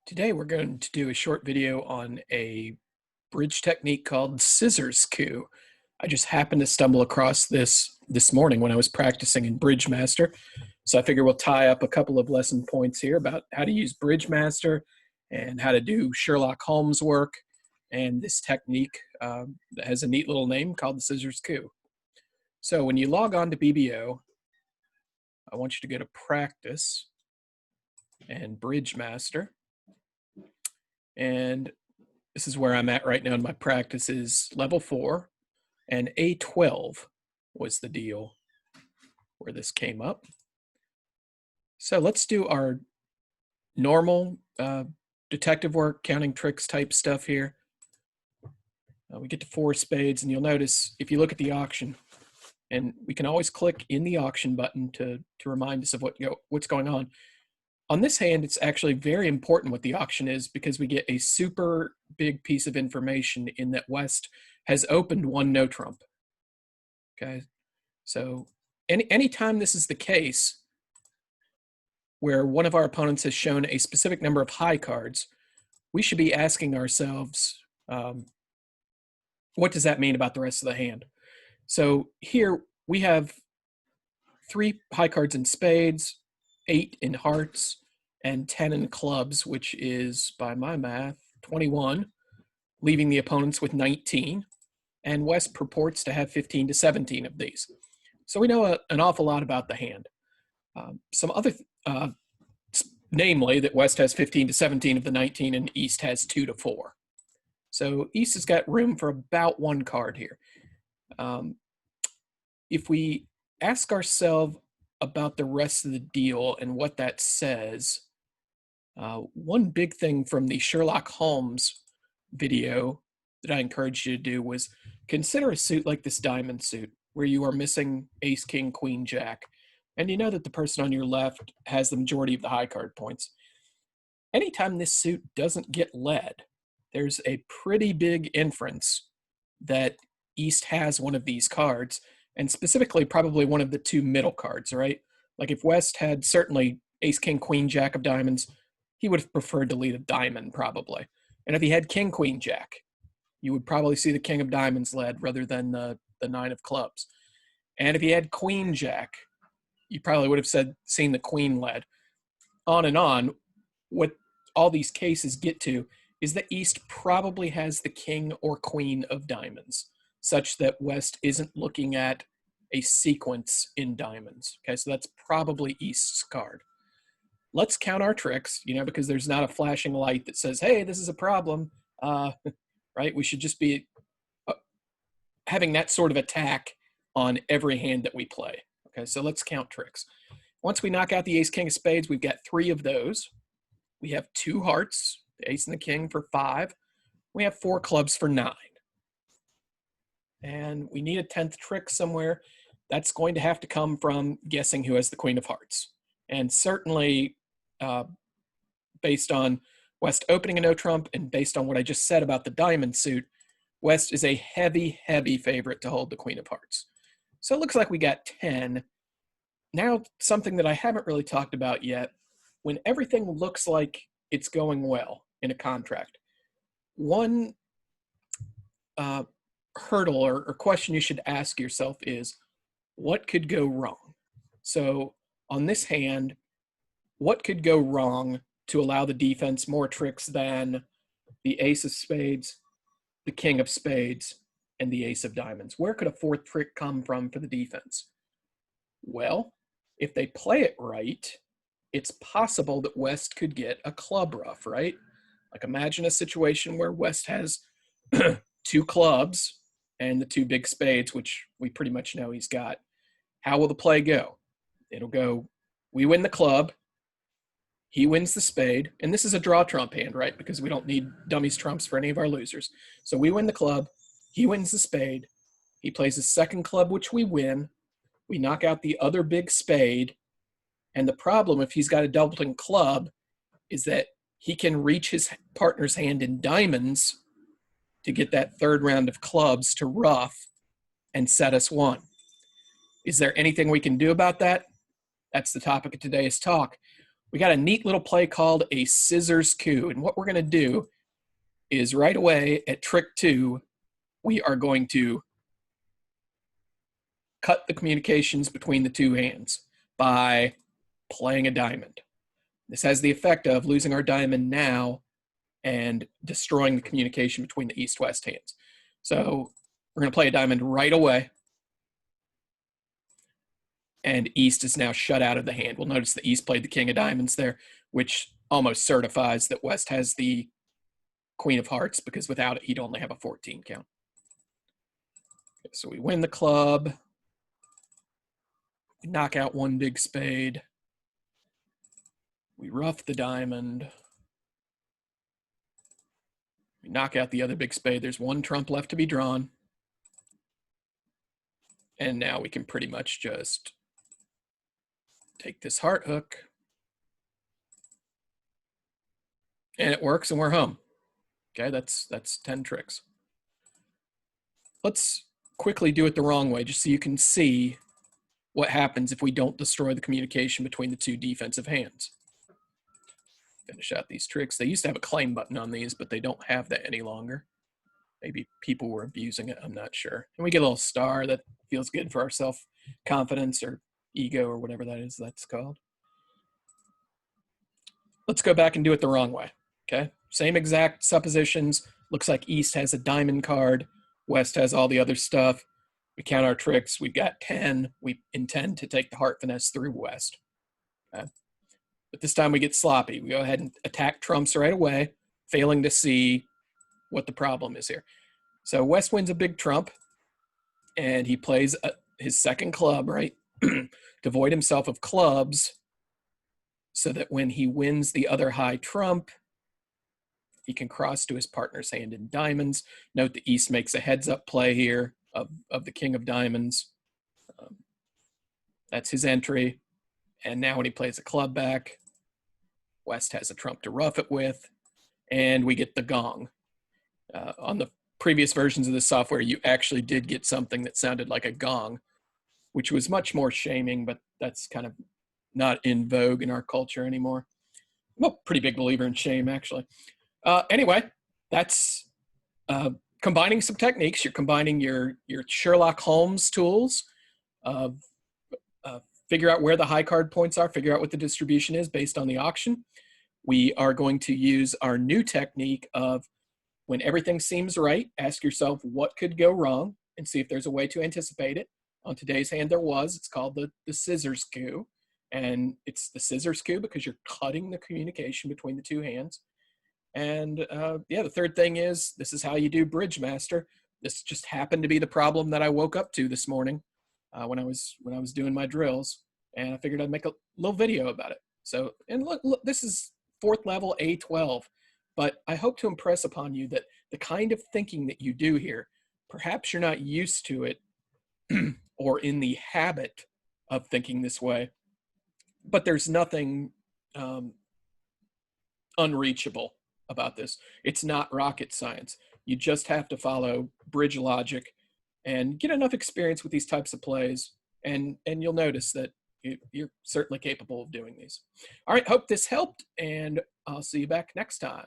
Today we're going to do a short video on a bridge technique called scissors coup. I just happened to stumble across this morning when I was practicing in Bridge Master. So I figure we'll tie up a couple of lesson points here about how to use Bridge Master and how to do Sherlock Holmes work and this technique that has a neat little name called the scissors coup. So when you log on to BBO, I want you to go to Practice and Bridge Master. And this is where I'm at right now in my practice is level 4, and A12 was the deal where this came up. So let's do our normal detective work, counting tricks type stuff here. We get to 4 spades, and you'll notice if you look at the auction, and we can always click in the auction button to remind us of what's going on. On this hand, it's actually very important what the auction is because we get a super big piece of information in that West has opened 1 no trump. Okay, so anytime this is the case where one of our opponents has shown a specific number of high cards, we should be asking ourselves, what does that mean about the rest of the hand? So here we have 3 high cards in spades, 8 in hearts, and 10 in clubs, which is, by my math, 21, leaving the opponents with 19. And West purports to have 15 to 17 of these. So we know an awful lot about the hand. Some other, namely that West has 15 to 17 of the 19 and East has 2 to 4. So East has got room for about 1 card here. If we ask ourselves about the rest of the deal and what that says, one big thing from the Sherlock Holmes video that I encouraged you to do was consider a suit like this diamond suit where you are missing ace, king, queen, jack, and you know that the person on your left has the majority of the high card points. Anytime this suit doesn't get led, there's a pretty big inference that East has one of these cards, and specifically probably one of the 2 middle cards, right? Like if West had certainly ace, king, queen, jack of diamonds, he would have preferred to lead a diamond probably. And if he had king, queen, jack, you would probably see the king of diamonds led rather than the 9 of clubs. And if he had queen, jack, you probably would have seen the queen led. On and on. What all these cases get to is that East probably has the king or queen of diamonds, such that West isn't looking at a sequence in diamonds. Okay, so that's probably East's card. Let's count our tricks, because there's not a flashing light that says, hey, this is a problem, right? We should just be having that sort of attack on every hand that we play. Okay, so let's count tricks. Once we knock out the ace, king of spades, we've got 3 of those. We have 2 hearts, the ace and the king for 5. We have 4 clubs for 9. And we need a 10th trick somewhere. That's going to have to come from guessing who has the queen of hearts. And certainly, based on West opening a no trump and based on what I just said about the diamond suit, West is a heavy, heavy favorite to hold the queen of hearts. So it looks like we got 10. Now, something that I haven't really talked about yet, when everything looks like it's going well in a contract, one hurdle or question you should ask yourself is, what could go wrong? So on this hand, what could go wrong to allow the defense more tricks than the ace of spades, the king of spades, and the ace of diamonds? Where could a 4th trick come from for the defense? Well, if they play it right, it's possible that West could get a club ruff, right? Like imagine a situation where West has 2 clubs and the 2 big spades, which we pretty much know he's got. How will the play go? It'll go, we win the club, he wins the spade, and this is a draw trump hand, right? Because we don't need dummies trumps for any of our losers. So we win the club, he wins the spade, he plays his 2nd club, which we win, we knock out the other big spade, and the problem if he's got a doubling club is that he can reach his partner's hand in diamonds to get that 3rd round of clubs to ruff and set us 1. Is there anything we can do about that? That's the topic of today's talk. we got a neat little play called a scissors coup. And what we're going to do is right away at trick 2, we are going to cut the communications between the two hands by playing a diamond. This has the effect of losing our diamond now and destroying the communication between the east-west hands. So we're going to play a diamond right away. And east is now shut out of the hand. We'll notice that east played the king of diamonds there, which almost certifies that west has the queen of hearts, because without it, he'd only have a 14 count. Okay, so we win the club. We knock out one big spade. We ruff the diamond. We knock out the other big spade. There's one trump left to be drawn. And now we can pretty much just take this heart hook. And it works, and we're home. Okay, that's 10 tricks. Let's quickly do it the wrong way, just so you can see what happens if we don't destroy the communication between the two defensive hands. Finish out these tricks. They used to have a claim button on these, but they don't have that any longer. Maybe people were abusing it, I'm not sure. And we get a little star that feels good for our self-confidence or ego or whatever that is that's called. Let's go back and do it the wrong way, okay? Same exact suppositions. Looks like east has a diamond card. West has all the other stuff. We count our tricks. We've got 10. We intend to take the heart finesse through west. Okay? But this time we get sloppy. We go ahead and attack trumps right away, failing to see what the problem is here. So west wins a big trump, and he plays his second club, right? To void himself of clubs, so that when he wins the other high trump, he can cross to his partner's hand in diamonds. Note the east makes a heads-up play here of the king of diamonds. That's his entry. And now when he plays a club back, west has a trump to ruff it with, and we get the gong. On the previous versions of the software, you actually did get something that sounded like a gong, which was much more shaming, but that's kind of not in vogue in our culture anymore. I'm a pretty big believer in shame, actually. Anyway, that's combining some techniques. You're combining your Sherlock Holmes tools of figure out where the high card points are, figure out what the distribution is based on the auction. We are going to use our new technique of when everything seems right, ask yourself what could go wrong and see if there's a way to anticipate it. On today's hand, there was. It's called the scissors coup. And it's the scissors coup because you're cutting the communication between the two hands. And yeah, the third thing is, this is how you do Bridge Master. This just happened to be the problem that I woke up to this morning when I was doing my drills, and I figured I'd make a little video about it. So, and look, this is 4th level A12, but I hope to impress upon you that the kind of thinking that you do here, perhaps you're not used to it or in the habit of thinking this way, but there's nothing unreachable about this. It's not rocket science. You just have to follow bridge logic and get enough experience with these types of plays, and you'll notice that you're certainly capable of doing these. All right, hope this helped, and I'll see you back next time.